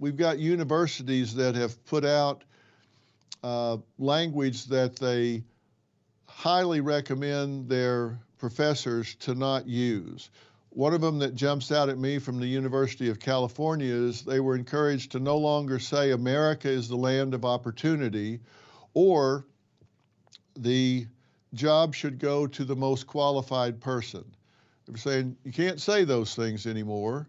we've got universities that have put out language that they highly recommend their professors to not use. One of them that jumps out at me from the University of California is they were encouraged to no longer say America is the land of opportunity, or the job should go to the most qualified person. They were saying you can't say those things anymore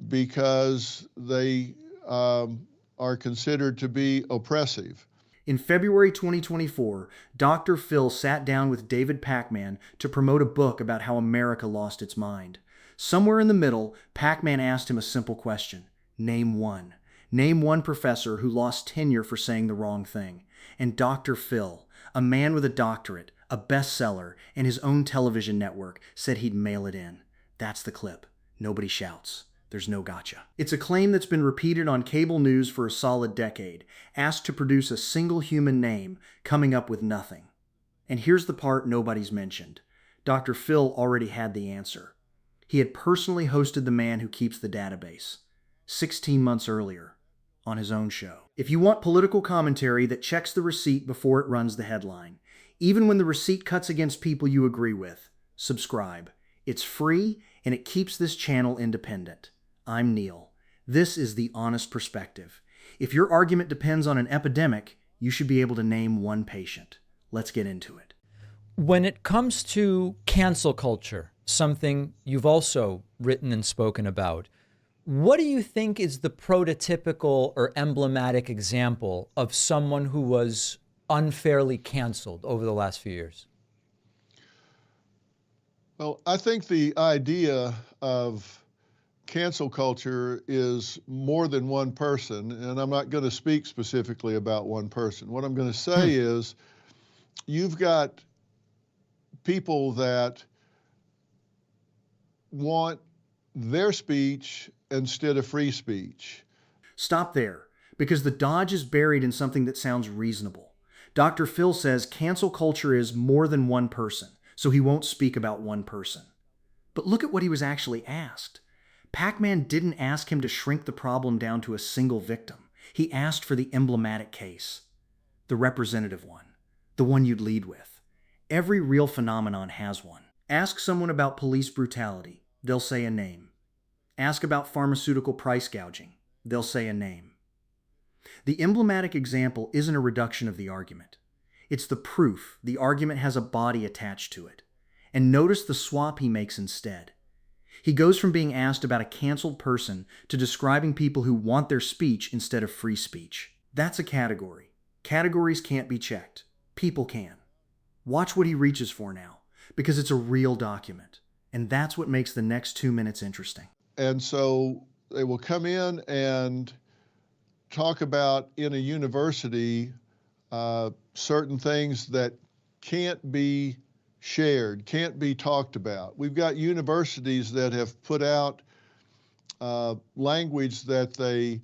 because they are considered to be oppressive. In February 2024, Dr. Phil sat down with David Pakman to promote a book about how America lost its mind. Somewhere in the middle, Pakman asked him a simple question. Name one. Name one professor who lost tenure for saying the wrong thing. And Dr. Phil, a man with a doctorate, a bestseller, and his own television network, said he'd mail it in. That's the clip. Nobody shouts. There's no gotcha. It's a claim that's been repeated on cable news for a solid decade, asked to produce a single human name, coming up with nothing. And here's the part nobody's mentioned. Dr. Phil already had the answer. He had personally hosted the man who keeps the database, 16 months earlier, on his own show. If you want political commentary that checks the receipt before it runs the headline, even when the receipt cuts against people you agree with, subscribe. It's free, and it keeps this channel independent. I'm Neil. This is The Honest Perspective. If your argument depends on an epidemic, you should be able to name one patient. Let's get into it. When it comes to cancel culture, something you've also written and spoken about, what do you think is the prototypical or emblematic example of someone who was unfairly canceled over the last few years? Well, I think the idea of cancel culture is more than one person, and I'm not going to speak specifically about one person. What I'm going to say is you've got people that want their speech instead of free speech. Stop there, because the dodge is buried in something that sounds reasonable. Dr. Phil says cancel culture is more than one person, so he won't speak about one person. But look at what he was actually asked. Pakman didn't ask him to shrink the problem down to a single victim. He asked for the emblematic case, the representative one, the one you'd lead with. Every real phenomenon has one. Ask someone about police brutality. They'll say a name. Ask about pharmaceutical price gouging. They'll say a name. The emblematic example isn't a reduction of the argument. It's the proof the argument has a body attached to it. And notice the swap he makes instead. He goes from being asked about a canceled person to describing people who want their speech instead of free speech. That's a category. Categories can't be checked. People can. Watch what he reaches for now, because it's a real document. And that's what makes the next 2 minutes interesting. And so they will come in and talk about in a university certain things that can't be shared, can't be talked about. We've got universities that have put out language that they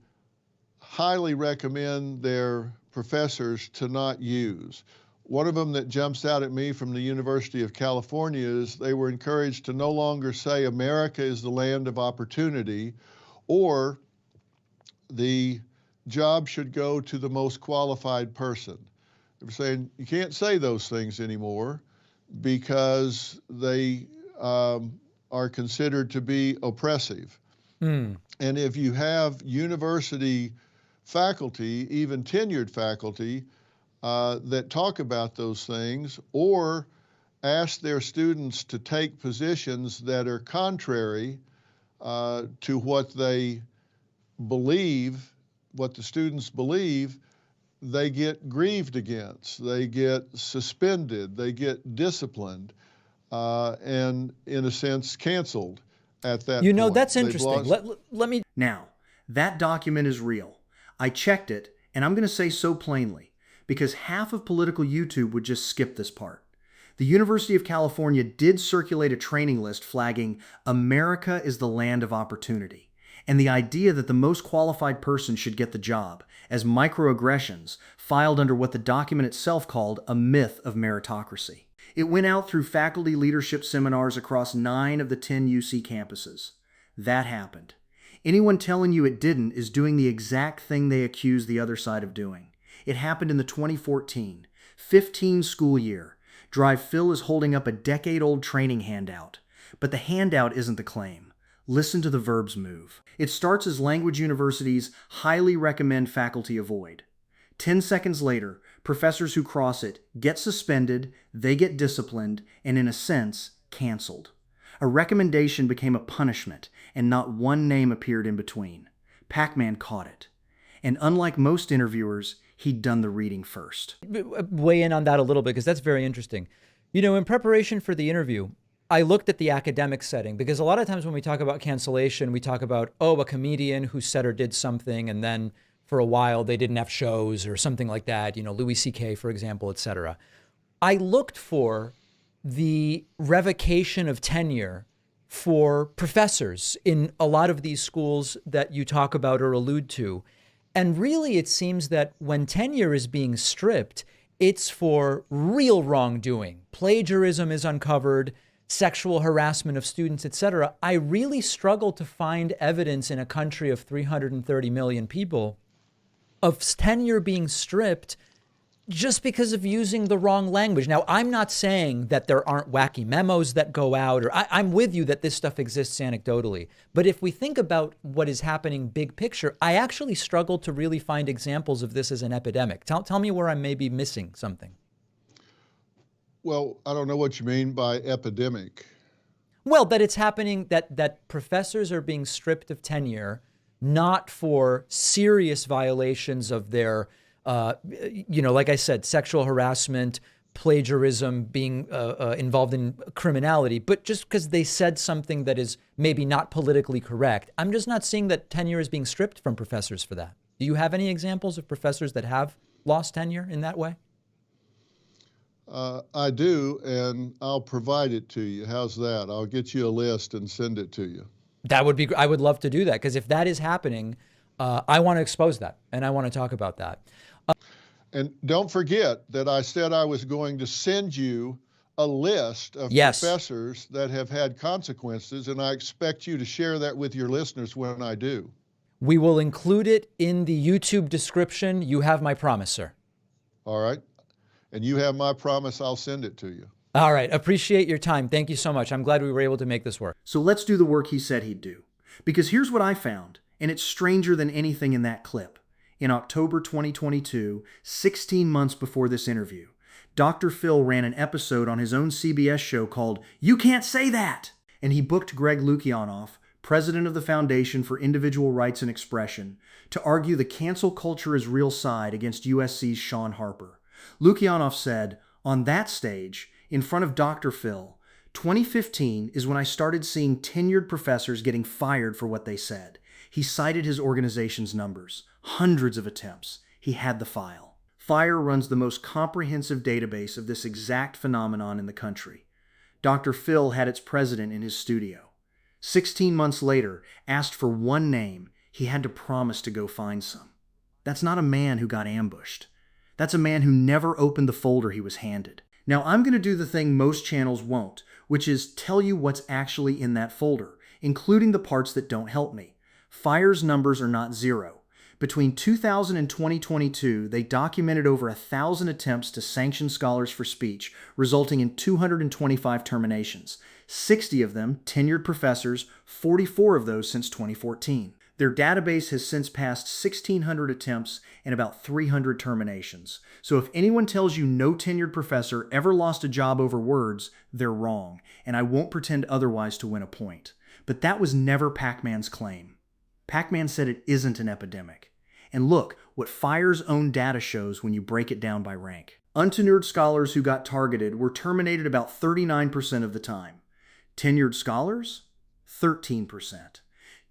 highly recommend their professors to not use. One of them that jumps out at me from the University of California is they were encouraged to no longer say America is the land of opportunity, or the job should go to the most qualified person. They were saying you can't say those things anymore because they are considered to be oppressive. And if you have university faculty, even tenured faculty, that talk about those things or ask their students to take positions that are contrary to what they believe, what the students believe, they get grieved against, they get suspended, they get disciplined, and in a sense canceled at that point. You know, that's interesting. Let me... Now, that document is real. I checked it, and I'm going to say so plainly, because half of political YouTube would just skip this part. The University of California did circulate a training list flagging America is the land of opportunity, and the idea that the most qualified person should get the job as microaggressions filed under what the document itself called a myth of meritocracy. It went out through faculty leadership seminars across 9 of the 10 UC campuses. That happened. Anyone telling you it didn't is doing the exact thing they accuse the other side of doing. It happened in the 2014, 15 school year. Drive Phil is holding up a decade-old training handout. But the handout isn't the claim. Listen to the verbs move. It starts as language universities highly recommend faculty avoid. 10 seconds later, professors who cross it get suspended, they get disciplined, and in a sense, canceled. A recommendation became a punishment, and not one name appeared in between. Pakman caught it. And unlike most interviewers, he'd done the reading first. Weigh in on that a little bit, because that's very interesting. You know, in preparation for the interview, I looked at the academic setting, because a lot of times when we talk about cancellation, we talk about, oh, a comedian who said or did something, and then for a while they didn't have shows or something like that, you know, Louis C.K., for example, et cetera. I looked for the revocation of tenure for professors in a lot of these schools that you talk about or allude to. And really, it seems that when tenure is being stripped, it's for real wrongdoing. Plagiarism is uncovered, sexual harassment of students, etc. I really struggle to find evidence in a country of 330 million people of tenure being stripped just because of using the wrong language. Now, I'm not saying that there aren't wacky memos that go out, or I'm with you that this stuff exists anecdotally. But if we think about what is happening big picture, I actually struggle to really find examples of this as an epidemic. Tell me where I may be missing something. Well, I don't know what you mean by epidemic. Well, that it's happening, that professors are being stripped of tenure, not for serious violations of their like I said, sexual harassment, plagiarism, being involved in criminality, but just because they said something that is maybe not politically correct. I'm just not seeing that tenure is being stripped from professors for that. Do you have any examples of professors that have lost tenure in that way? I do, and I'll provide it to you. How's that? I'll get you a list and send it to you. That would be, I would love to do that, because if that is happening, I want to expose that, and I want to talk about that. And don't forget that I said I was going to send you a list of Yes. professors that have had consequences, and I expect you to share that with your listeners when I do. We will include it in the YouTube description. You have my promise, sir. All right? And you have my promise, I'll send it to you. All right. Appreciate your time. Thank you so much. I'm glad we were able to make this work. So let's do the work he said he'd do. Because here's what I found, and it's stranger than anything in that clip. In October 2022, 16 months before this interview, Dr. Phil ran an episode on his own CBS show called You Can't Say That! And he booked Greg Lukianoff, president of the Foundation for Individual Rights and Expression, to argue the cancel culture is real side against USC's Sean Harper. Lukianoff said, on that stage, in front of Dr. Phil, 2015 is when I started seeing tenured professors getting fired for what they said. He cited his organization's numbers. Hundreds of attempts. He had the file. FIRE runs the most comprehensive database of this exact phenomenon in the country. Dr. Phil had its president in his studio. 16 months later, asked for one name, he had to promise to go find some. That's not a man who got ambushed. That's a man who never opened the folder he was handed. Now, I'm going to do the thing most channels won't, which is tell you what's actually in that folder, including the parts that don't help me. FIRE's numbers are not zero. Between 2000 and 2022, they documented over 1,000 attempts to sanction scholars for speech, resulting in 225 terminations. 60 of them tenured professors, 44 of those since 2014. Their database has since passed 1,600 attempts and about 300 terminations. So if anyone tells you no tenured professor ever lost a job over words, they're wrong, and I won't pretend otherwise to win a point. But that was never Pakman's claim. Pakman said it isn't an epidemic. And look what FIRE's own data shows when you break it down by rank. Untenured scholars who got targeted were terminated about 39% of the time. Tenured scholars? 13%.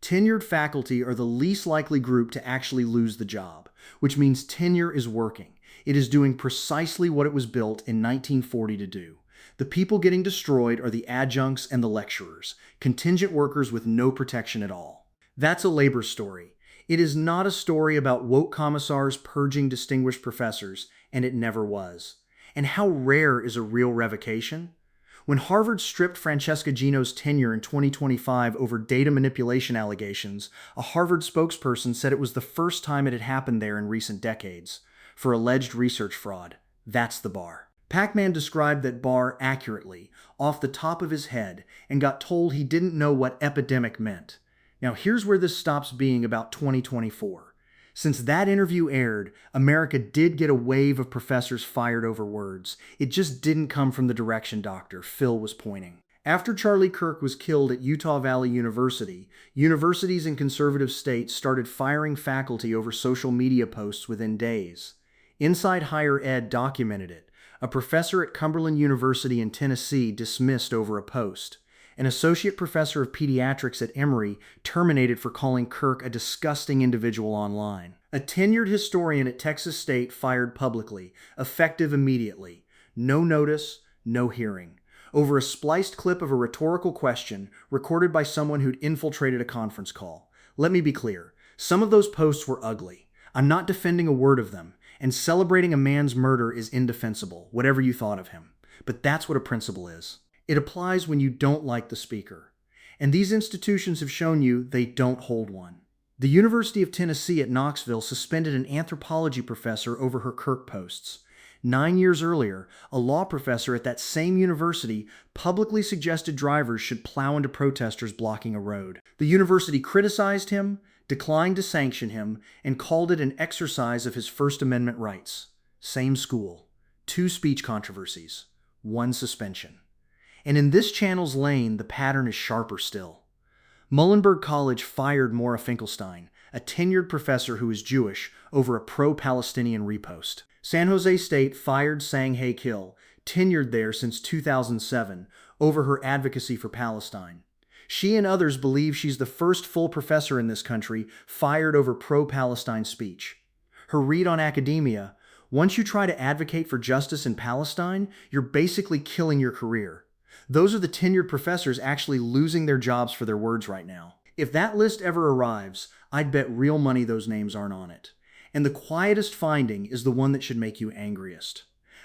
Tenured faculty are the least likely group to actually lose the job, which means tenure is working. It is doing precisely what it was built in 1940 to do. The people getting destroyed are the adjuncts and the lecturers, contingent workers with no protection at all. That's a labor story. It is not a story about woke commissars purging distinguished professors, and it never was. And how rare is a real revocation? When Harvard stripped Francesca Gino's tenure in 2025 over data manipulation allegations, a Harvard spokesperson said it was the first time it had happened there in recent decades. For alleged research fraud, that's the bar. Pakman described that bar accurately, off the top of his head, and got told he didn't know what epidemic meant. Now here's where this stops being about 2024. Since that interview aired, America did get a wave of professors fired over words. It just didn't come from the direction Dr. Phil was pointing. After Charlie Kirk was killed at Utah Valley University, universities in conservative states started firing faculty over social media posts within days. Inside Higher Ed documented it. A professor at Cumberland University in Tennessee dismissed over a post. An associate professor of pediatrics at Emory terminated for calling Kirk a disgusting individual online. A tenured historian at Texas State fired publicly, effective immediately. No notice, no hearing. Over a spliced clip of a rhetorical question recorded by someone who'd infiltrated a conference call. Let me be clear, some of those posts were ugly. I'm not defending a word of them, and celebrating a man's murder is indefensible, whatever you thought of him. But that's what a principle is. It applies when you don't like the speaker. And these institutions have shown you they don't hold one. The University of Tennessee at Knoxville suspended an anthropology professor over her Kirk posts. 9 years earlier, a law professor at that same university publicly suggested drivers should plow into protesters blocking a road. The university criticized him, declined to sanction him, and called it an exercise of his First Amendment rights. Same school. 2 speech controversies. 1 suspension. And in this channel's lane, the pattern is sharper still. Muhlenberg College fired Maura Finkelstein, a tenured professor who is Jewish, over a pro-Palestinian repost. San Jose State fired Sang Hae Kill, tenured there since 2007, over her advocacy for Palestine. She and others believe she's the first full professor in this country fired over pro-Palestine speech. Her read on academia, once you try to advocate for justice in Palestine, you're basically killing your career. Those are the tenured professors actually losing their jobs for their words right now. If that list ever arrives, I'd bet real money those names aren't on it. And the quietest finding is the one that should make you angriest.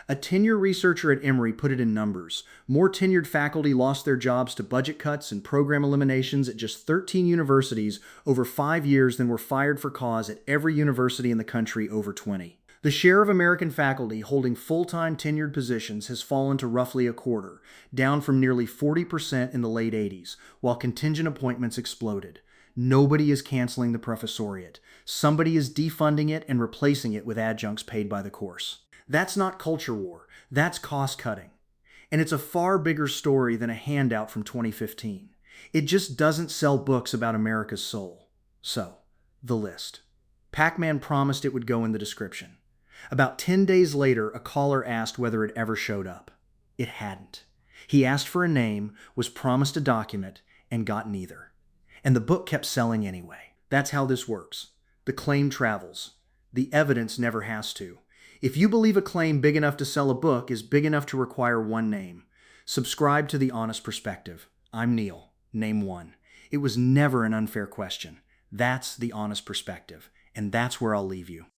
A tenure researcher at Emory put it in numbers. More tenured faculty lost their jobs to budget cuts and program eliminations at just 13 universities over 5 years than were fired for cause at every university in the country over 20. The share of American faculty holding full-time tenured positions has fallen to roughly a quarter, down from nearly 40% in the late 80s, while contingent appointments exploded. Nobody is canceling the professoriate. Somebody is defunding it and replacing it with adjuncts paid by the course. That's not culture war. That's cost-cutting. And it's a far bigger story than a handout from 2015. It just doesn't sell books about America's soul. So, the list. Pakman promised it would go in the description. About 10 days later, a caller asked whether it ever showed up. It hadn't. He asked for a name, was promised a document, and got neither. And the book kept selling anyway. That's how this works. The claim travels. The evidence never has to. If you believe a claim big enough to sell a book is big enough to require one name. Subscribe to The Honest Perspective. I'm Neil. Name 1. It was never an unfair question. That's The Honest Perspective. And that's where I'll leave you.